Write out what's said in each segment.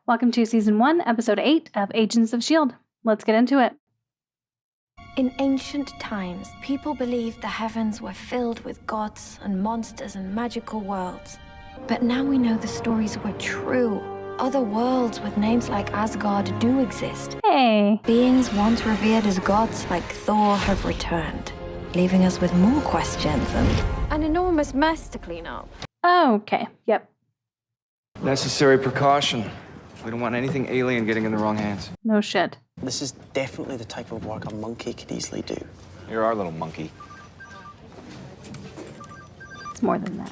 Welcome to Season 1, Episode 8 of Agents of S.H.I.E.L.D. Let's get into it. In ancient times, people believed the heavens were filled with gods and monsters and magical worlds. But now we know the stories were true. Other worlds with names like Asgard do exist. Hey. Beings once revered as gods like Thor have returned, leaving us with more questions and an enormous mess to clean up. Okay, yep. Necessary precaution. We don't want anything alien getting in the wrong hands. No shit. This is definitely the type of work a monkey could easily do. You're our little monkey. It's more than that.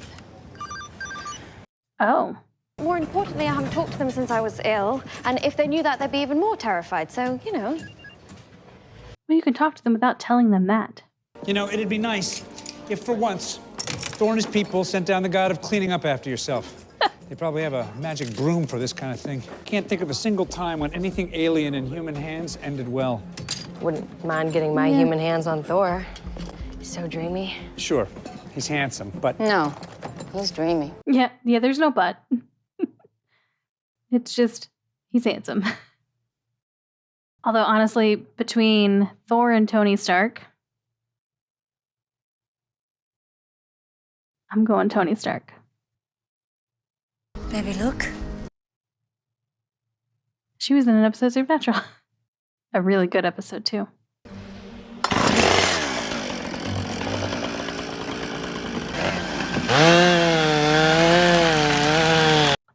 Oh. More importantly, I haven't talked to them since I was ill, and if they knew that, they'd be even more terrified, so, you know. Well, you can talk to them without telling them that. You know, it'd be nice if, for once, Thor and his people sent down the god of cleaning up after yourself. They probably have a magic broom for this kind of thing. Can't think of a single time when anything alien in human hands ended well. Wouldn't mind getting my human hands on Thor. He's so dreamy. Sure, he's handsome, but... No, he's dreamy. Yeah, there's no but. It's just, he's handsome. Although, honestly, between Thor and Tony Stark, I'm going Tony Stark. Baby, look. She was in an episode of Supernatural. A really good episode, too. What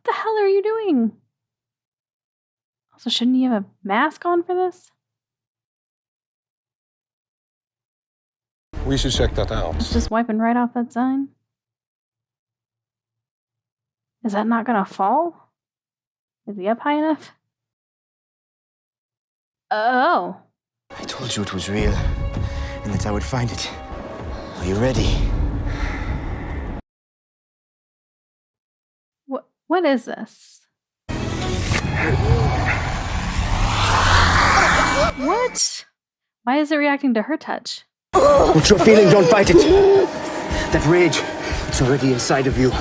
the hell are you doing? Also, shouldn't you have a mask on for this? We should check that out. It's just wiping right off that sign. Is that not gonna fall? Is he up high enough? Oh. I told you it was real, and that I would find it. Are you ready? What is this? What? Why is it reacting to her touch? What's your feeling? Don't fight it. That rage, it's already inside of you.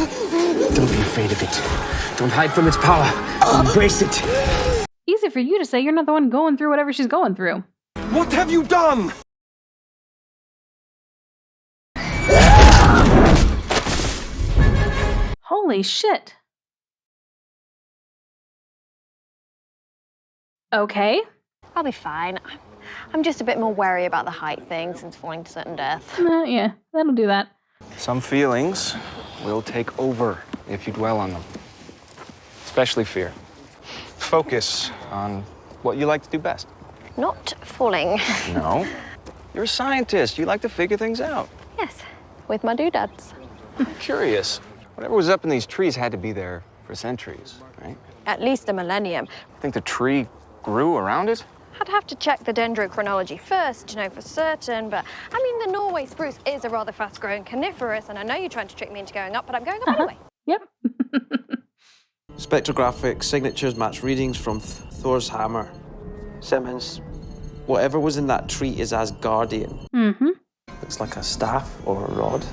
Don't be afraid of it. Don't hide from its power. Embrace it. Easy for you to say. You're not the one going through whatever she's going through. What have you done? Holy shit. Okay. I'll be fine. I'm just a bit more wary about the height thing since falling to certain death. Yeah, that'll do that. Some feelings will take over if you dwell on them. Especially fear. Focus on what you like to do best. Not falling. No. You're a scientist. You like to figure things out. Yes, with my doodads. I'm curious. Whatever was up in these trees had to be there for centuries, right? At least a millennium. Think the tree grew around it? I'd have to check the dendrochronology first to know for certain, but I mean, the Norway spruce is a rather fast-growing coniferous, and I know you're trying to trick me into going up, but I'm going up anyway. Yep. Spectrographic signatures match readings from Thor's hammer. Simmons, whatever was in that tree is Asgardian. Mm-hmm. Looks like a staff or a rod.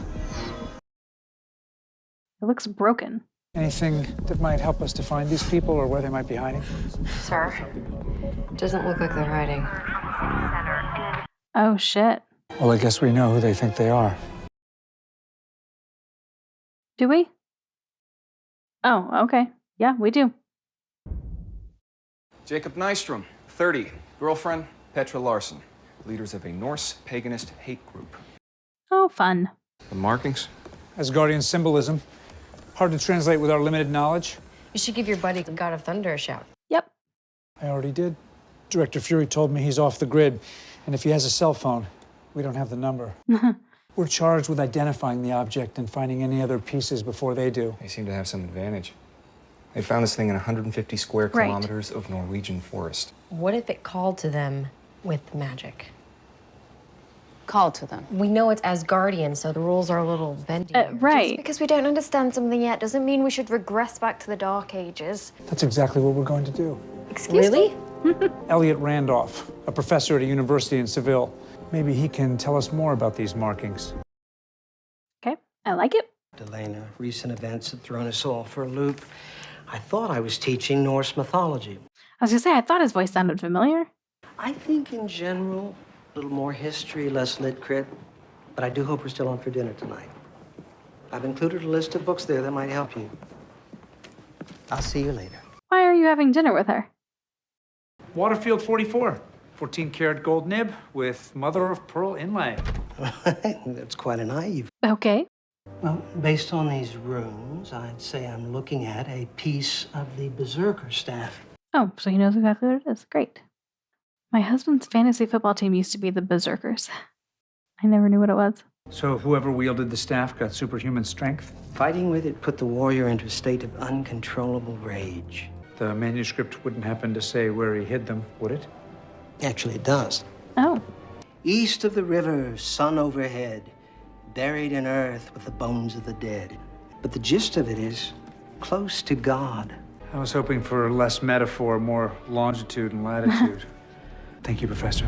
It looks broken. Anything that might help us to find these people or where they might be hiding? Sir, doesn't look like they're hiding. Oh, shit. Well, I guess we know who they think they are. Do we? Oh, okay. Yeah, we do. Jacob Nystrom, 30, girlfriend Petra Larson, leaders of a Norse paganist hate group. Oh, fun. The markings? Asgardian symbolism. Hard to translate with our limited knowledge. You should give your buddy, the God of Thunder, a shout. Yep. I already did. Director Fury told me he's off the grid, and if he has a cell phone, we don't have the number. We're charged with identifying the object and finding any other pieces before they do. They seem to have some advantage. They found this thing in 150 square kilometers of Norwegian forest. What if it called to them with magic? Called to them. We know it's Asgardian, so the rules are a little bendy. Right. Just because we don't understand something yet doesn't mean we should regress back to the Dark Ages. That's exactly what we're going to do. Excuse Really? me? Elliot Randolph, a professor at a university in Seville. Maybe he can tell us more about these markings. Okay, I like it. Delana, recent events have thrown us all for a loop. I thought I was teaching Norse mythology. I was gonna say, I thought his voice sounded familiar. I think in general, a little more history, less lit crit. But I do hope we're still on for dinner tonight. I've included a list of books there that might help you. I'll see you later. Why are you having dinner with her? Waterfield 44. 14-karat gold nib with mother of pearl inlay. That's quite an eye you've... Okay. Well, based on these runes, I'd say I'm looking at a piece of the Berserker staff. Oh, so he knows exactly what it is. Great. My husband's fantasy football team used to be the Berserkers. I never knew what it was. So whoever wielded the staff got superhuman strength? Fighting with it put the warrior into a state of uncontrollable rage. The manuscript wouldn't happen to say where he hid them, would it? Actually, it does. Oh. East of the river, sun overhead, buried in earth with the bones of the dead. But the gist of it is close to God. I was hoping for less metaphor, more longitude and latitude. Thank you, Professor.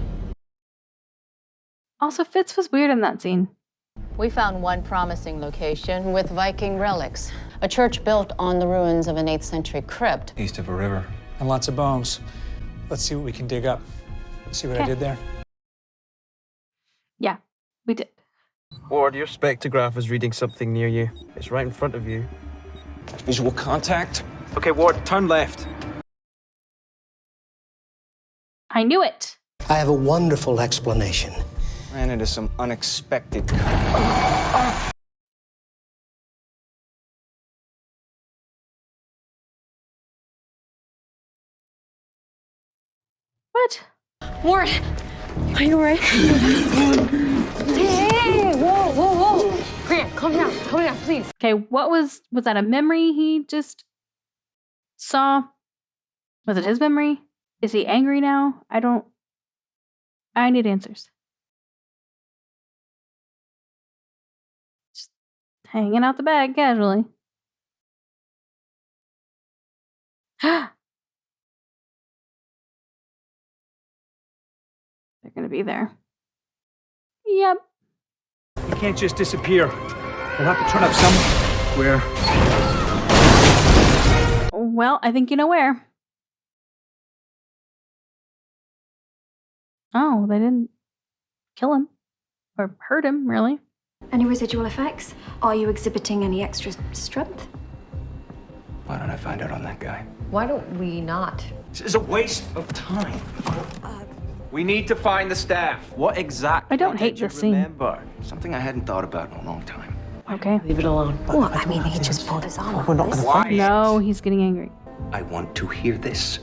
Also, Fitz was weird in that scene. We found one promising location with Viking relics. A church built on the ruins of an 8th century crypt. East of a river. And lots of bones. Let's see what we can dig up. See what I did there? Yeah, we did. Ward, your spectrograph is reading something near you. It's right in front of you. Visual contact. Okay, Ward, turn left. I knew it. I have a wonderful explanation. Ran into some unexpected... What? Ward, are you all right? Hey, whoa, whoa, whoa. Grant, calm down, please. Okay, what was that a memory he just saw? Was it his memory? Is he angry now? I need answers. Just hanging out the bag casually. They're gonna be there. Yep. You can't just disappear. We'll have to turn up somewhere. Well, I think you know where. Oh, they didn't kill him. Or hurt him, really. Any residual effects? Are you exhibiting any extra strength? Why don't I find out on that guy? Why don't we not? This is a waste of time. We need to find the staff. What exactly I don't hate did you this scene. remember? Something I hadn't thought about in a long time. Okay. Leave it alone. What? I mean, he just pulled his arm off. We're not gonna Why? No, he's getting angry. I want to hear this.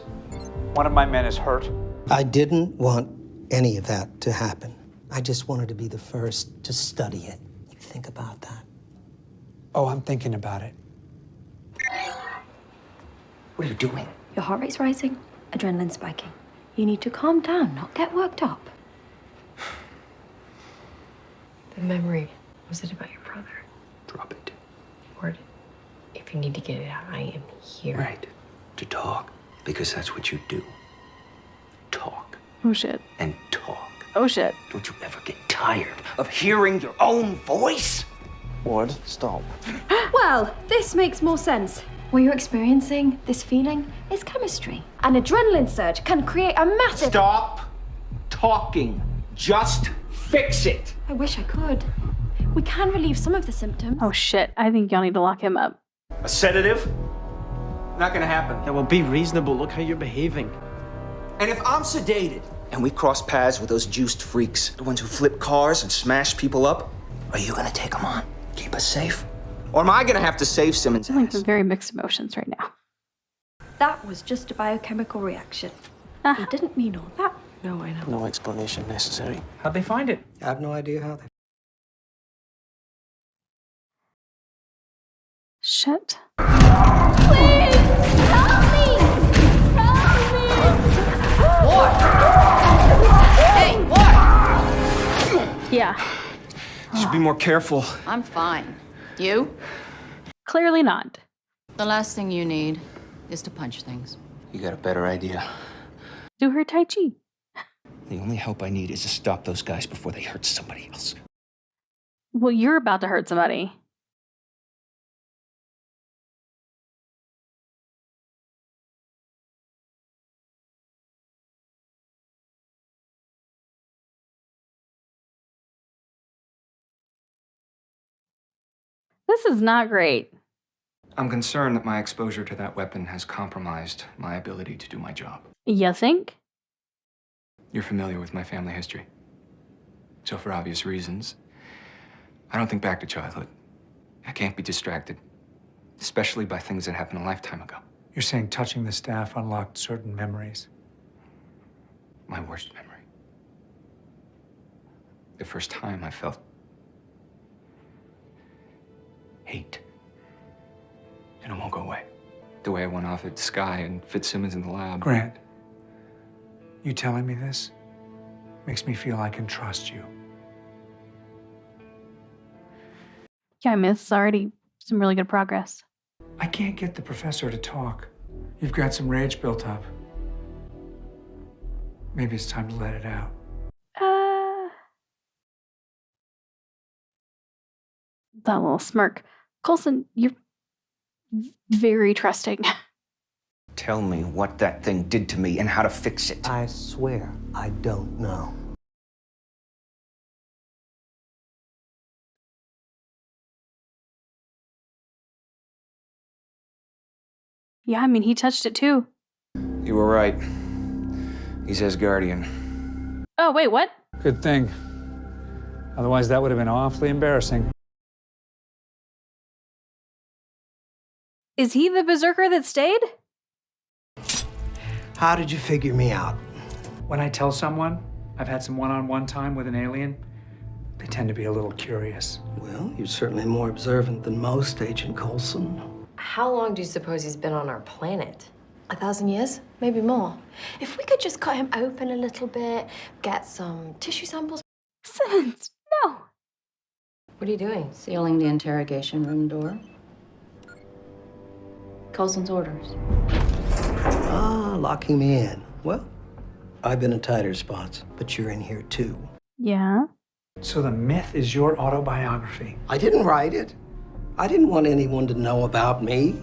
One of my men is hurt. I didn't want any of that to happen. I just wanted to be the first to study it. You think about that. Oh, I'm thinking about it. What are you doing? Your heart rate's rising, adrenaline spiking. You need to calm down, not get worked up. The memory, was it about your brother? Drop it. Ward, if you need to get it out, I am here. Right. To talk. Because that's what you do. Talk. Oh shit. And talk. Oh shit. Don't you ever get tired of hearing your own voice? Ward, stop. Well, this makes more sense. What you're experiencing, this feeling, is chemistry. An adrenaline surge can create a massive... Stop talking. Just fix it. I wish I could. We can relieve some of the symptoms. Oh shit. I think y'all need to lock him up. A sedative? Not gonna happen. Yeah, well, be reasonable. Look how you're behaving. And if I'm sedated and we cross paths with those juiced freaks, the ones who flip cars and smash people up, are you gonna take them on? Keep us safe? Or am I gonna have to save Simmons' I'm feeling ass? some very mixed emotions right now. That was just a biochemical reaction. He didn't mean all that. No, I know. No explanation necessary. How'd they find it? I have no idea how they... Shit. Please! Help me! Help me! Ward! Hey, Ward! Yeah. You should be more careful. I'm fine. You? Clearly not. The last thing you need is to punch things. You got a better idea. Do her Tai Chi. The only help I need is to stop those guys before they hurt somebody else. Well, you're about to hurt somebody. This is not great. I'm concerned that my exposure to that weapon has compromised my ability to do my job. You think? You're familiar with my family history. So for obvious reasons, I don't think back to childhood. I can't be distracted, especially by things that happened a lifetime ago. You're saying touching the staff unlocked certain memories. My worst memory. The first time I felt hate. And it won't go away. The way I went off at S.H.I.E.L.D and Fitzsimmons in the lab. Grant, you telling me this makes me feel I can trust you. Yeah, I mean, this is already some really good progress. I can't get the professor to talk. You've got some rage built up. Maybe it's time to let it out. That little smirk. Coulson, you're very trusting. Tell me what that thing did to me and how to fix it. I swear I don't know. Yeah, I mean, he touched it too. You were right. He's Asgardian. Oh, wait, what? Good thing. Otherwise, that would have been awfully embarrassing. Is he the berserker that stayed? How did you figure me out? When I tell someone I've had some one-on-one time with an alien, they tend to be a little curious. Well, you're certainly more observant than most, Agent Coulson. How long do you suppose he's been on our planet? 1,000 years, maybe more. If we could just cut him open a little bit, get some tissue samples. Simmons, no. What are you doing? Sealing the interrogation room door? Coulson's orders. Ah, locking me in. Well, I've been in tighter spots, but you're in here too. Yeah. So the myth is your autobiography. I didn't write it. I didn't want anyone to know about me.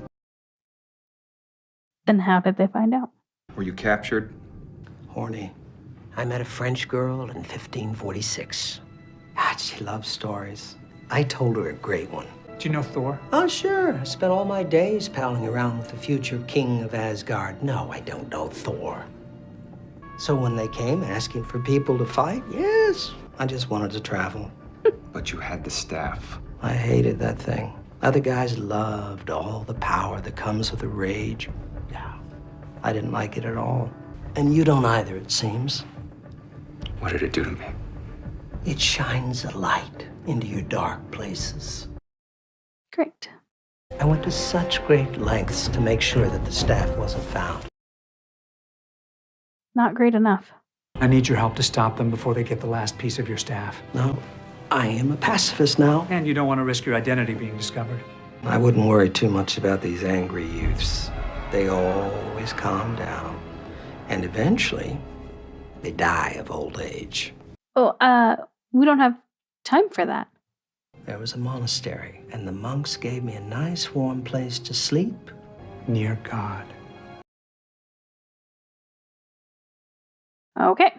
Then how did they find out? Were you captured? Horny. I met a French girl in 1546. God, she loves stories. I told her a great one. Do you know Thor? Oh, sure. I spent all my days palling around with the future king of Asgard. No, I don't know Thor. So when they came asking for people to fight, yes, I just wanted to travel. But you had the staff. I hated that thing. Other guys loved all the power that comes with the rage. Yeah, I didn't like it at all. And you don't either, it seems. What did it do to me? It shines a light into your dark places. Great. I went to such great lengths to make sure that the staff wasn't found. Not great enough. I need your help to stop them before they get the last piece of your staff. No, I am a pacifist now. And you don't want to risk your identity being discovered. I wouldn't worry too much about these angry youths. They always calm down. And eventually, they die of old age. Oh, we don't have time for that. There was a monastery, and the monks gave me a nice warm place to sleep. Near God. Okay.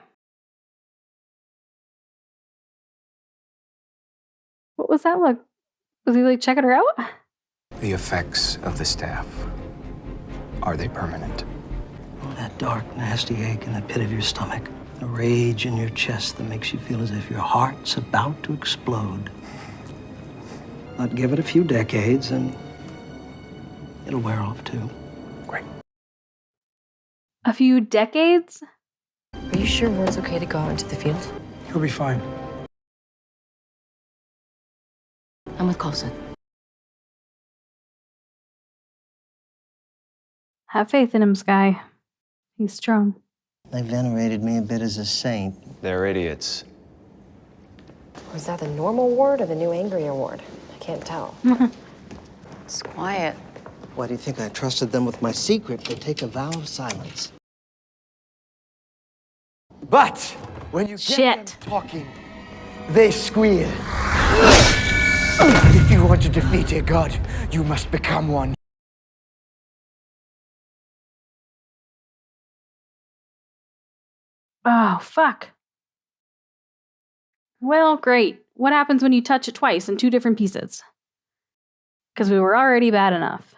What was that look? Was he like checking her out? The effects of the staff. Are they permanent? Oh, that dark, nasty ache in the pit of your stomach. The rage in your chest that makes you feel as if your heart's about to explode. But give it a few decades and it'll wear off too. Great. A few decades? Are you sure word's okay to go out into the field? You'll be fine. I'm with Coulson. Have faith in him, Sky. He's strong. They venerated me a bit as a saint. They're idiots. Was that the normal ward or the new angrier ward? I can't tell. It's quiet. Why do you think I trusted them with my secret? They take a vow of silence. But when you get them talking, they squeal. If you want to defeat a god, you must become one. Oh, fuck. Well, great. What happens when you touch it twice in two different pieces? Because we were already bad enough.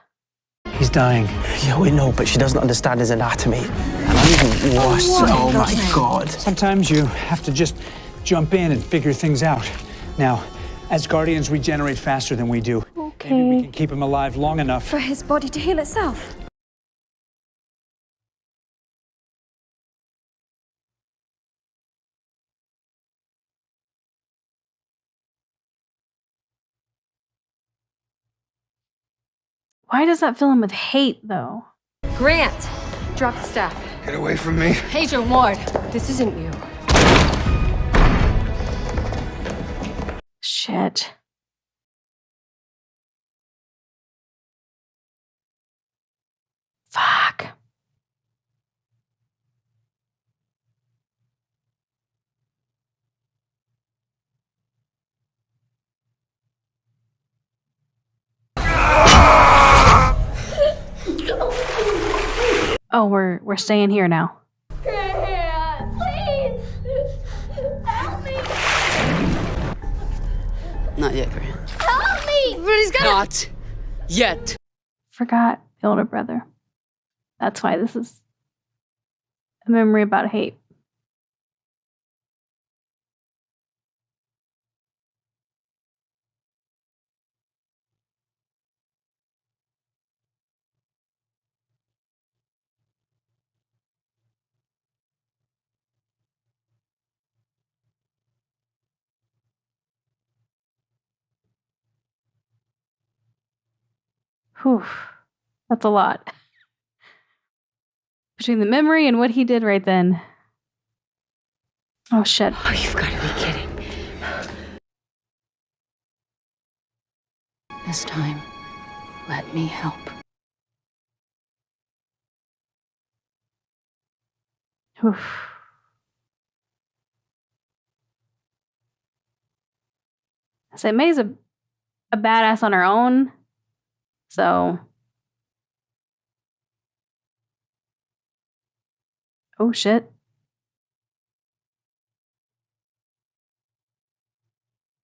He's dying. Yeah, we know, but she doesn't understand his anatomy. And I'm even worse. Oh my God. Sometimes you have to just jump in and figure things out. Now, as Guardians regenerate faster than we do, maybe we can keep him alive long enough For his body to heal itself. Why does that fill him with hate, though? Grant, drop the staff. Get away from me. Agent Ward, this isn't you. Shit. Fuck. Oh, we're staying here now. Please! Help me! Not yet, Grant. Help me! But he's gonna... Not yet. Forgot the older brother. That's why this is a memory about hate. Whew. That's a lot. Between the memory and what he did right then. Oh, shit. Oh, you've got to be kidding. This time, let me help. Oof. So May's a badass on her own. So. Oh, shit.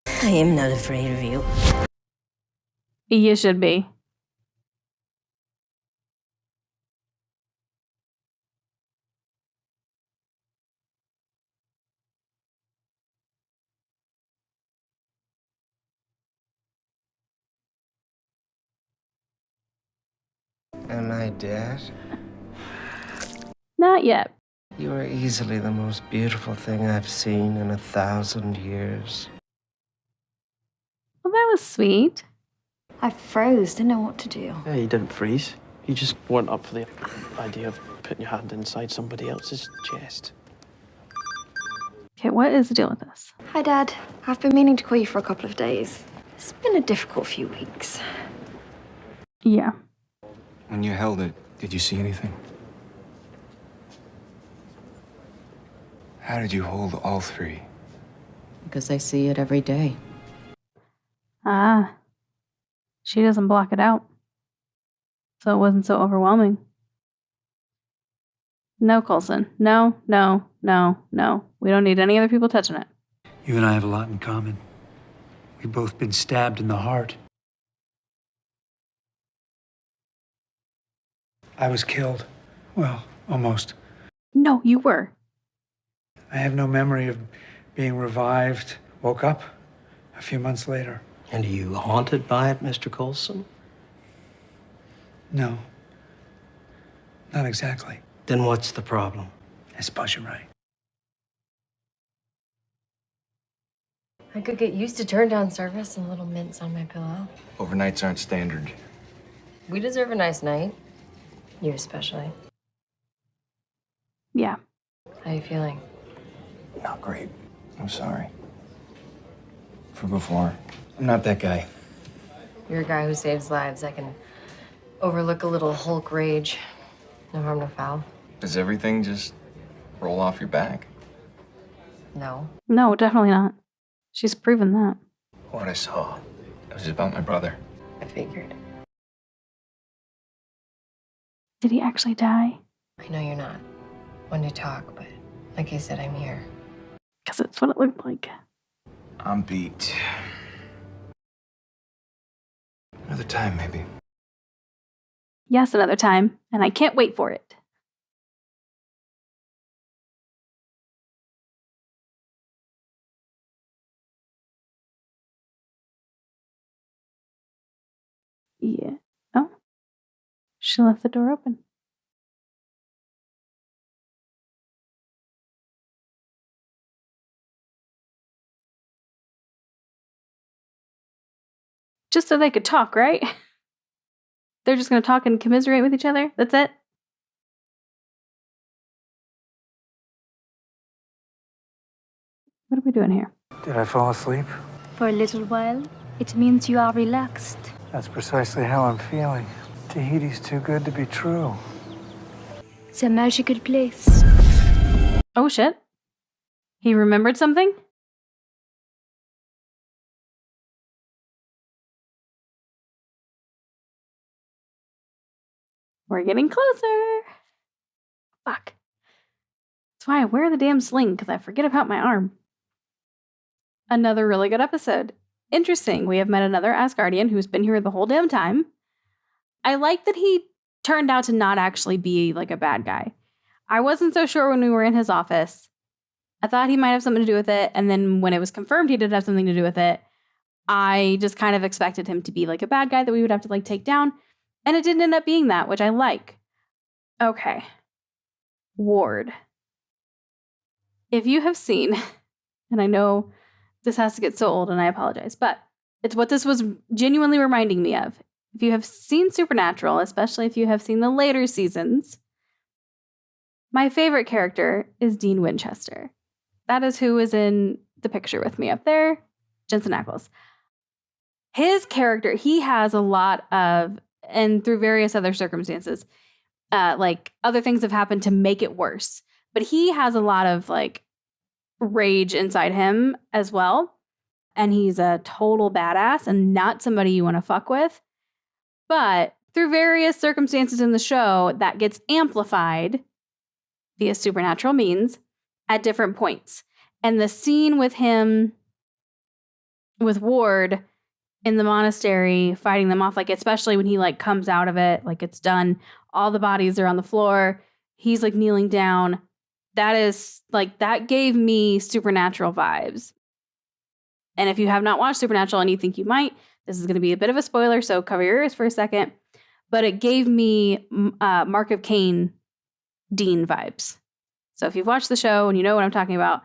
I am not afraid of you. You should be. Am I dead? Not yet. You are easily the most beautiful thing I've seen in 1,000 years. Well, that was sweet. I froze, didn't know what to do. Yeah, you didn't freeze. You just weren't up for the idea of putting your hand inside somebody else's chest. Okay, what is the deal with this? Hi, Dad. I've been meaning to call you for a couple of days. It's been a difficult few weeks. Yeah. When you held it, did you see anything? How did you hold all three? Because I see it every day. Ah. She doesn't block it out. So it wasn't so overwhelming. No, Coulson. No, no, no, no. We don't need any other people touching it. You and I have a lot in common. We've both been stabbed in the heart. I was killed. Well, almost. No, you were. I have no memory of being revived. Woke up a few months later. And are you haunted by it, Mr. Coulson? No. Not exactly. Then what's the problem? I suppose you're right. I could get used to turn down service and little mints on my pillow. Overnights aren't standard. We deserve a nice night. You especially. Yeah. How you feeling? Not great. I'm sorry. For before. I'm not that guy. You're a guy who saves lives. I can overlook a little Hulk rage. No harm, no foul. Does everything just roll off your back? No. No, definitely not. She's proven that. What I saw, it was about my brother. I figured. Did he actually die? I know you're not one to talk, but like I said, I'm here. Because it's what it looked like. I'm beat. Another time, maybe. Yes, another time, and I can't wait for it. Yeah. Oh. She left the door open. Just so they could talk, right? They're just going to talk and commiserate with each other? That's it? What are we doing here? Did I fall asleep? For a little while, it means you are relaxed. That's precisely how I'm feeling. Tahiti's too good to be true. It's a magical place. Oh, shit. He remembered something? We're getting closer. Fuck. That's why I wear the damn sling, because I forget about my arm. Another really good episode. Interesting. We have met another Asgardian who's been here the whole damn time. I like that he turned out to not actually be like a bad guy. I wasn't so sure when we were in his office. I thought he might have something to do with it. And then when it was confirmed he did have something to do with it, I just kind of expected him to be like a bad guy that we would have to like take down. And it didn't end up being that, which I like. Okay. Ward. If you have seen, and I know this has to get so old and I apologize, but it's what this was genuinely reminding me of. If you have seen Supernatural, especially if you have seen the later seasons, my favorite character is Dean Winchester. That is who is in the picture with me up there, Jensen Ackles. His character, he has a lot of, and through various other circumstances, like other things have happened to make it worse. But he has a lot of like rage inside him as well. And he's a total badass and not somebody you want to fuck with. But through various circumstances in the show, that gets amplified via supernatural means at different points. And the scene with him, with Ward in the monastery fighting them off, like especially when he like comes out of it, like it's done, all the bodies are on the floor, he's like kneeling down. That is like, that gave me Supernatural vibes. And if you have not watched Supernatural and you think you might, this is going to be a bit of a spoiler, so cover your ears for a second. But it gave me Mark of Cain Dean vibes. So if you've watched the show and you know what I'm talking about,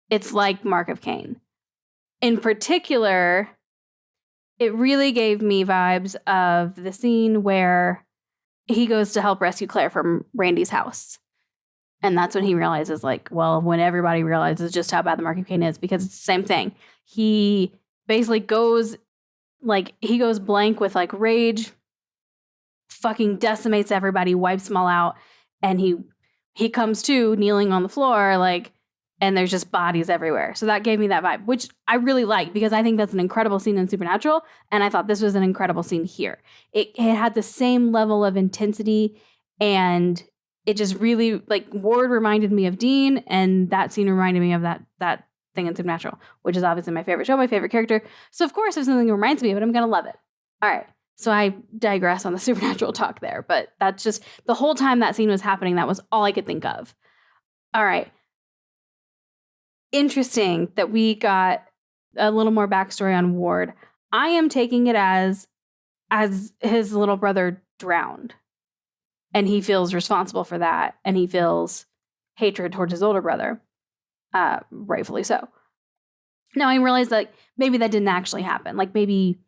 it's like Mark of Cain. In particular, it really gave me vibes of the scene where he goes to help rescue Claire from Randy's house. And that's when he realizes, like, well, when everybody realizes just how bad the Mark of Cain is, because it's the same thing. He basically goes, like, he goes blank with, like, rage, fucking decimates everybody, wipes them all out, and he comes to kneeling on the floor, like, and there's just bodies everywhere. So that gave me that vibe, which I really liked because I think that's an incredible scene in Supernatural, and I thought this was an incredible scene here. It had the same level of intensity, and it just really, like, Ward reminded me of Dean, and that scene reminded me of that thing in Supernatural, which is obviously my favorite show, my favorite character. So of course, if something reminds me of it, I'm going to love it. All right. So I digress on the Supernatural talk there, but that's just, the whole time that scene was happening, that was all I could think of. All right. Interesting that we got a little more backstory on Ward. I am taking it as his little brother drowned. And he feels responsible for that. And he feels hatred towards his older brother. Rightfully so. Now I realize that maybe that didn't actually happen. Like maybe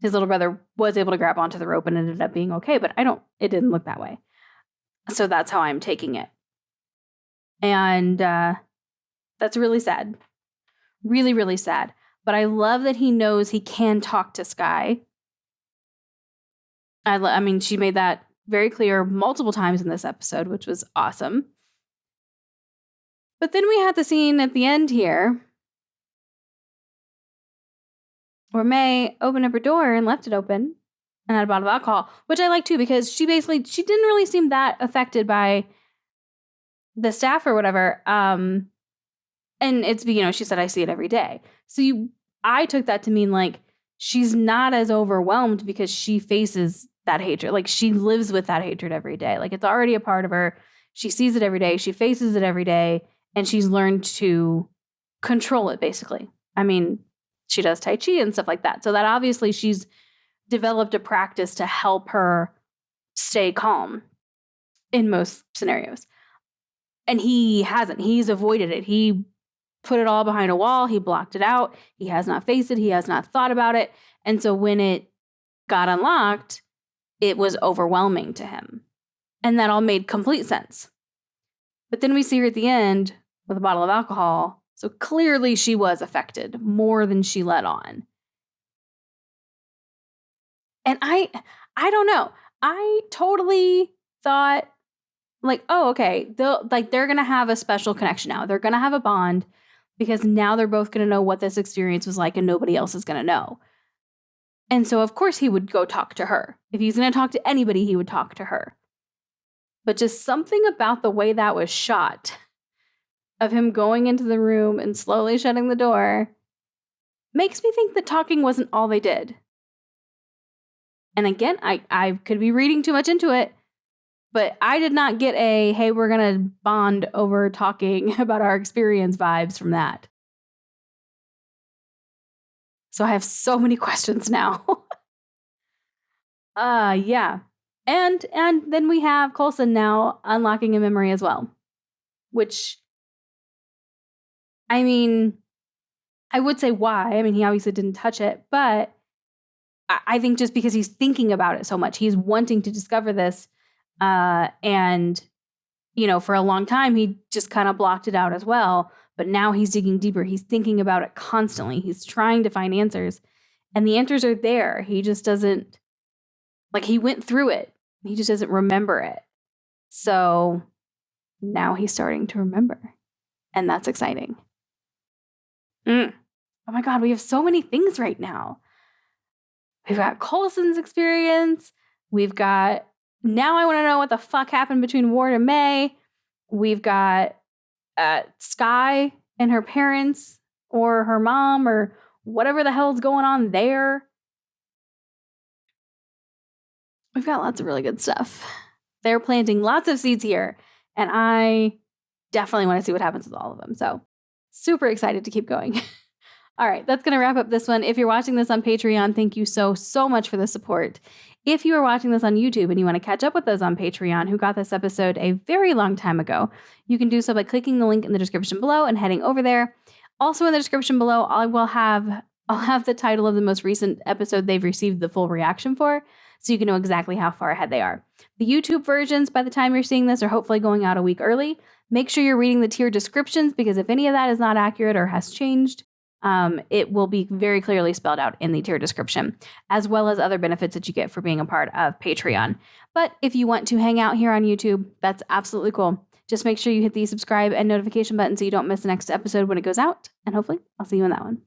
his little brother was able to grab onto the rope and ended up being okay. But it didn't look that way. So that's how I'm taking it. And that's really sad. Really, really sad. But I love that he knows he can talk to Skye. I mean, she made that very clear multiple times in this episode, which was awesome. But then we had the scene at the end here where May opened up her door and left it open and had a bottle of alcohol, which I like too, because she didn't really seem that affected by the staff or whatever. And it's, she said, I see it every day. So I took that to mean like she's not as overwhelmed because she faces that hatred. Like, she lives with that hatred every day. Like, it's already a part of her. She sees it every day. She faces it every day. And she's learned to control it, basically. I mean, she does Tai Chi and stuff like that. So that obviously she's developed a practice to help her stay calm in most scenarios. And he hasn't. He's avoided it. He put it all behind a wall. He blocked it out. He has not faced it. He has not thought about it. And so when it got unlocked, it was overwhelming to him. And that all made complete sense. But then we see her at the end with a bottle of alcohol. So clearly she was affected more than she let on. And I don't know. I totally thought, like, oh, okay, they're going to have a special connection now. They're going to have a bond because now they're both going to know what this experience was like and nobody else is going to know. And so, of course, he would go talk to her. If he's going to talk to anybody, he would talk to her. But just something about the way that was shot, of him going into the room and slowly shutting the door, makes me think that talking wasn't all they did. And again, I could be reading too much into it, but I did not get a, hey, we're going to bond over talking about our experience vibes from that. So I have so many questions now. Yeah. And then we have Coulson now unlocking a memory as well, which, I mean, I would say why. I mean, he obviously didn't touch it, but I think just because he's thinking about it so much, he's wanting to discover this. And, you know, for a long time, he just kind of blocked it out as well. But now he's digging deeper. He's thinking about it constantly. He's trying to find answers. And the answers are there. He just doesn't, like, he went through it. He just doesn't remember it. So now he's starting to remember. And that's exciting. Oh my God, we have so many things right now. We've got Coulson's experience. We've got, now I want to know what the fuck happened between Ward and May. We've got Skye and her parents or her mom or whatever the hell's going on there. We've got lots of really good stuff. They're planting lots of seeds here, and I definitely want to see what happens with all of them. So super excited to keep going. All right, that's going to wrap up this one. If you're watching this on Patreon, thank you so much for the support. If you are watching this on YouTube and you want to catch up with those on Patreon who got this episode a very long time ago, you can do so by clicking the link in the description below and heading over there. Also in the description below, I'll have the title of the most recent episode they've received the full reaction for, so you can know exactly how far ahead they are. The YouTube versions, by the time you're seeing this, are hopefully going out a week early. Make sure you're reading the tier descriptions, because if any of that is not accurate or has changed, it will be very clearly spelled out in the tier description, as well as other benefits that you get for being a part of Patreon. But if you want to hang out here on YouTube, that's absolutely cool. Just make sure you hit the subscribe and notification button so you don't miss the next episode when it goes out. And hopefully I'll see you in that one.